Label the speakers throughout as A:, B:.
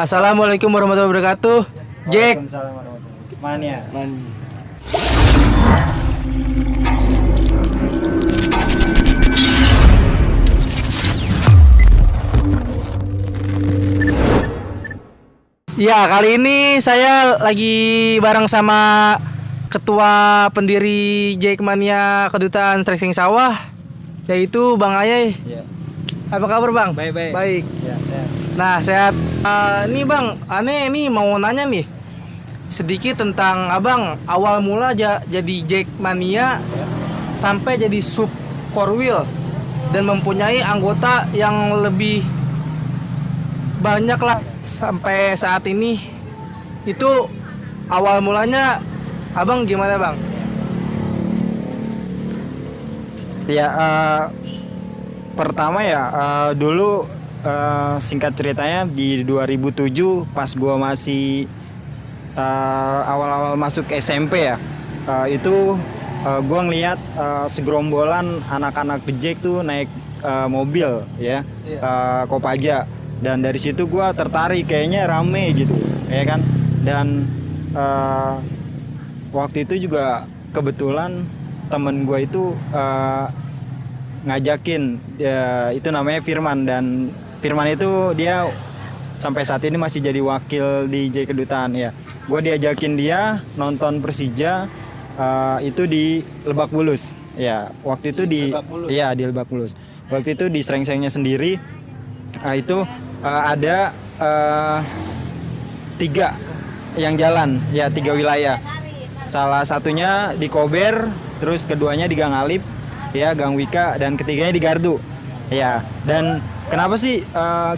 A: Assalamualaikum warahmatullahi wabarakatuh. Jack.
B: Waalaikumsalam warahmatullahi wabarakatuh. Mania.
A: Ya, kali ini saya lagi bareng sama Ketua Pendiri Jackmania Kedutaan Strengseng Sawah, yaitu Bang Ayai.
B: Iya.
A: Apa kabar Bang?
B: Baik.
A: Baik.
B: Ya, sehat.
A: Nah, sehat. Ini Bang, aneh ini mau nanya nih sedikit tentang Abang awal mula jadi Jackmania sampai jadi sub core wheel dan mempunyai anggota yang lebih banyak lah sampai saat ini. Itu awal mulanya Abang gimana Bang?
B: Ya, pertama ya dulu singkat ceritanya di 2007 pas gua masih awal-awal masuk SMP ya, itu gua ngeliat segerombolan anak-anak Jack tuh naik mobil ya, Kopaja, dan dari situ gua tertarik, kayaknya rame gitu ya kan. Dan waktu itu juga kebetulan temen gua itu ngajakin ya, itu namanya Firman, dan Firman itu dia sampai saat ini masih jadi wakil di J Kedutaan ya. Gue diajakin dia nonton Persija itu di Lebak Bulus ya. Waktu itu di ya di Lebak Bulus. Waktu itu di Strengsengnya sendiri itu ada 3 yang jalan ya, 3 wilayah. Salah satunya di Kober, terus keduanya di Gang Alip ya, Gang Wika, dan ketiganya di Gardu ya. Dan kenapa sih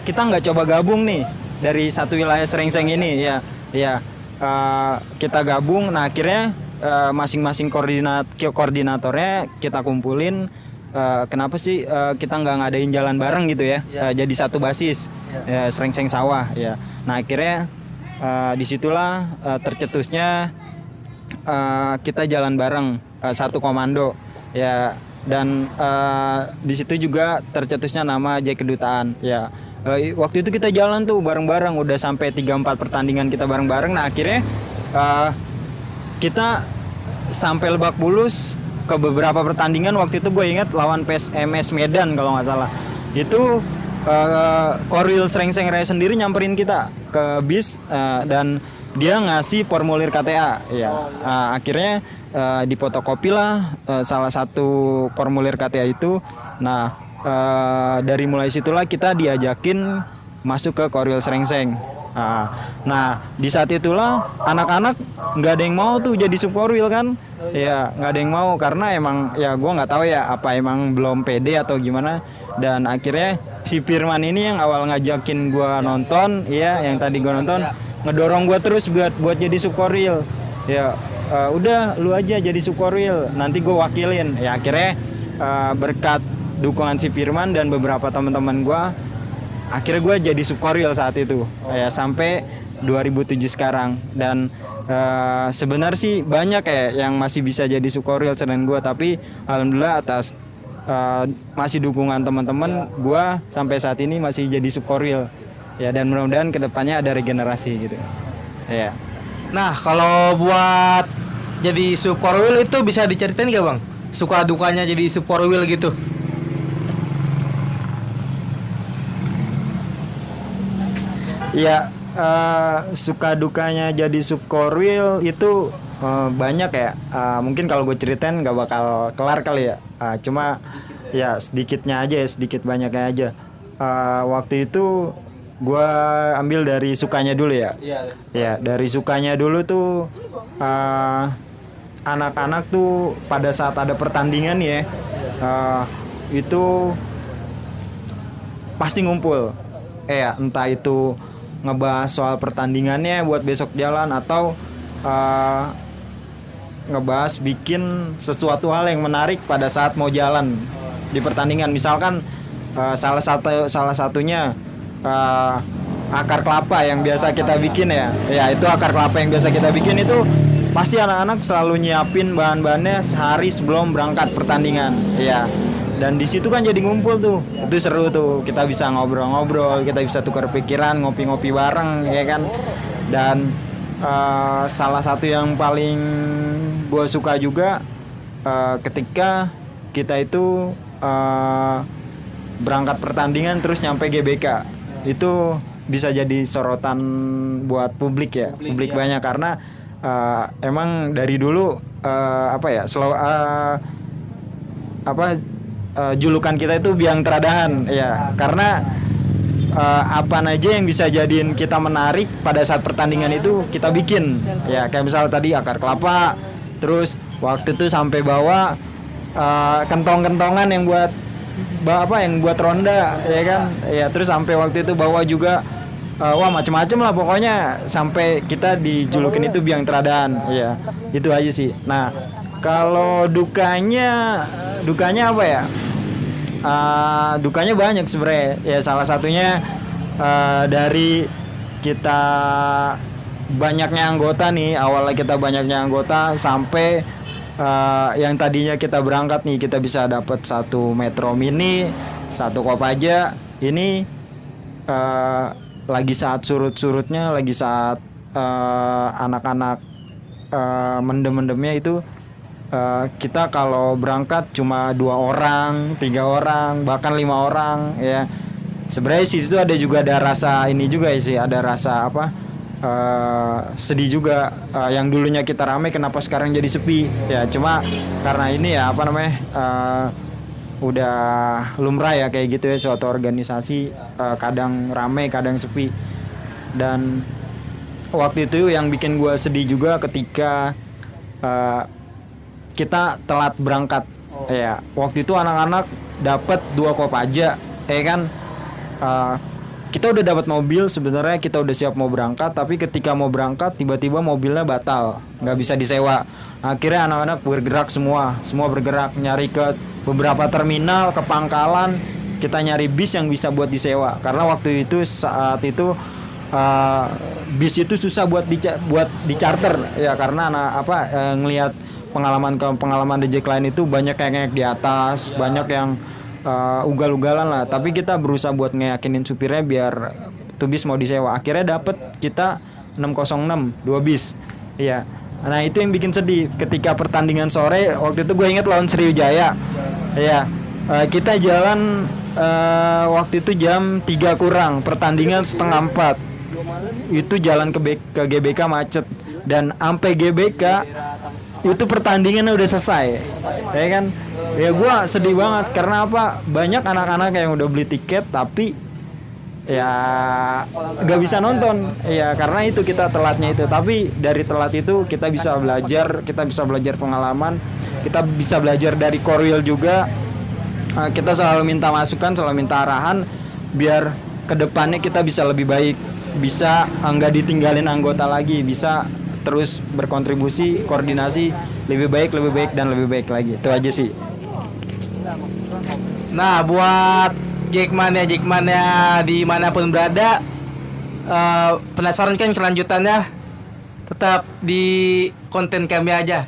B: kita nggak coba gabung nih dari satu wilayah Strengseng ini ya kita gabung. Nah akhirnya masing-masing koordinatornya kita kumpulin, kenapa sih kita nggak ngadain jalan bareng gitu ya, jadi satu basis ya, Strengseng Sawah ya. Nah akhirnya disitulah tercetusnya kita jalan bareng, satu komando ya. Dan di situ juga tercetusnya nama J Kedutaan ya. Waktu itu kita jalan tuh bareng-bareng, udah sampai 3-4 pertandingan kita bareng-bareng. Nah akhirnya kita sampai Lebak Bulus ke beberapa pertandingan. Waktu itu gue ingat lawan PSMS Medan kalau nggak salah. Itu Korwil Strengseng Raya sendiri nyamperin kita ke bis, dan dia ngasih formulir KTA ya. Akhirnya difotokopi lah salah satu formulir KTA itu. Nah dari mulai situlah kita diajakin masuk ke Korwil Strengseng. Nah di saat itulah anak-anak nggak ada yang mau tuh jadi sub Korwil kan ya, nggak ada yang mau karena emang ya gue nggak tahu ya, apa emang belum pede atau gimana. Dan akhirnya si Firman ini yang awal ngajakin gue nonton ya, yang tadi gue nonton, ngedorong gue terus buat jadi sub Korwil ya. Udah lu aja jadi sub Korwil, nanti gue wakilin ya. Akhirnya berkat dukungan si Firman dan beberapa teman-teman gue, akhirnya gue jadi sub Korwil saat itu ya, sampai 2007 sekarang. Dan sebenarnya sih banyak ya yang masih bisa jadi sub Korwil selain gue, tapi alhamdulillah atas masih dukungan teman-teman gue sampai saat ini masih jadi sub Korwil ya. Dan mudah-mudahan kedepannya ada regenerasi gitu ya.
A: Nah, kalau buat jadi sub core wheel itu bisa diceritain gak Bang? Suka dukanya jadi sub core wheel gitu.
B: Ya, suka dukanya jadi sub core wheel itu banyak ya. Mungkin kalau gue ceritain nggak bakal kelar kali ya. Cuma ya sedikitnya aja ya, sedikit banyaknya aja. Waktu itu gue ambil dari sukanya dulu ya. Ya, dari sukanya dulu tuh anak-anak tuh pada saat ada pertandingan ya, itu pasti ngumpul. Ya, entah itu ngebahas soal pertandingannya buat besok jalan, atau ngebahas bikin sesuatu hal yang menarik pada saat mau jalan di pertandingan. Misalkan salah satunya akar kelapa yang biasa kita bikin ya. Ya, itu akar kelapa yang biasa kita bikin itu pasti anak-anak selalu nyiapin bahan-bahannya sehari sebelum berangkat pertandingan. Ya. dan di situ kan jadi ngumpul tuh, itu seru tuh, kita bisa ngobrol-ngobrol, kita bisa tukar pikiran, ngopi-ngopi bareng ya kan. Dan salah satu yang paling gue suka juga ketika kita itu berangkat pertandingan terus nyampe GBK, itu bisa jadi sorotan buat publik ya, publik banyak, karena emang dari dulu julukan kita itu biang teradahan ya, karena apa aja yang bisa jadiin kita menarik pada saat pertandingan itu kita bikin ya, kayak misalnya tadi akar kelapa, terus waktu itu sampai bawa kentong-kentongan yang buat ronda ya kan ya, terus sampai waktu itu bawa juga wah macem-macem lah pokoknya, sampai kita dijulukin itu biang teradahan ya, itu aja sih. Nah kalau dukanya apa ya? Dukanya banyak sebenarnya ya, salah satunya dari kita banyaknya anggota nih, awalnya kita banyaknya anggota sampai yang tadinya kita berangkat nih kita bisa dapat 1 Metro Mini, 1 Kopaja, ini lagi saat surut-surutnya, lagi saat anak-anak mendem-mendemnya itu, kita kalau berangkat cuma 2 orang, 3 orang, bahkan 5 orang ya. Sebenarnya sih itu ada rasa ini juga sih, ada rasa sedih juga, yang dulunya kita ramai kenapa sekarang jadi sepi ya. Cuma karena ini ya udah lumrah ya kayak gitu ya, suatu organisasi kadang ramai kadang sepi. Dan waktu itu yang bikin gue sedih juga ketika kita telat berangkat ya. Waktu itu anak-anak dapat 2 Kopaja ya kan. Kita udah dapat mobil, sebenarnya kita udah siap mau berangkat, tapi ketika mau berangkat tiba-tiba mobilnya batal, nggak bisa disewa. Akhirnya anak-anak bergerak semua bergerak nyari ke beberapa terminal, ke pangkalan, kita nyari bis yang bisa buat disewa, karena waktu itu saat itu bis itu susah buat di-charter ya, karena ngelihat pengalaman The Jack Line itu banyak yang ngek di atas, banyak yang ugal-ugalan lah. Tapi kita berusaha buat ngeyakinin supirnya biar tuh bis mau disewa. Akhirnya dapet kita 606 2 bis. Iya. Nah itu yang bikin sedih ketika pertandingan sore. Waktu itu gue inget lawan Sriwijaya. Iya. Kita jalan waktu itu jam 3 kurang, pertandingan setengah 4. Itu jalan ke GBK macet, dan sampai GBK itu pertandingannya udah selesai ya kan. Ya gue sedih banget karena banyak anak-anak yang udah beli tiket tapi ya gak bisa nonton ya, karena itu kita telatnya itu. Tapi dari telat itu kita bisa belajar pengalaman, kita bisa belajar dari Korwil juga. Kita selalu minta masukan, selalu minta arahan biar kedepannya kita bisa lebih baik, bisa nggak ditinggalin anggota lagi, bisa terus berkontribusi, koordinasi lebih baik dan lebih baik lagi. Itu aja sih.
A: Nah buat Jackmania dimanapun berada, penasaran kan kelanjutannya, tetap di konten kami aja.